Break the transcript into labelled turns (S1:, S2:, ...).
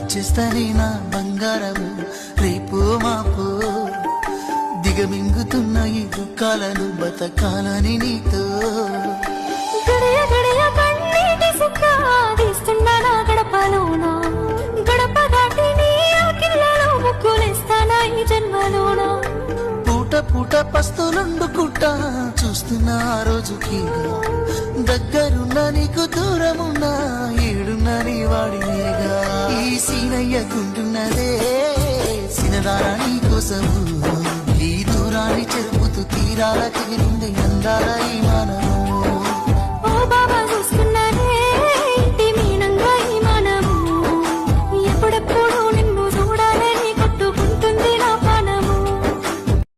S1: వచ్చేస్తానే నా బంగారము రేపు మాపు దిగమింగుతున్న ఈ దుఃఖాలను బతకాలని నీతో
S2: గడయ గడయ కన్నీటి సుక్క తీస్తున్నా నా గడపలోన గడప దాటి నీ ఆకిళ్ళలో ముగ్గులేస్తానా ఈ జన్మలోన
S1: పూట పూట పస్తులుండుకుంటా చూస్తున్నా ఆ రోజుకి దగ్గరున్నా నీకు దూరమున్నా ఏడున్నా నీ వాడినేగా ఈ సీనయ్య గుంటున్నదే సినదారా నీ కోసము ఈ దూరాన్ని చెరుపుతూ తీరాల చిగిరింది అందాల ఈ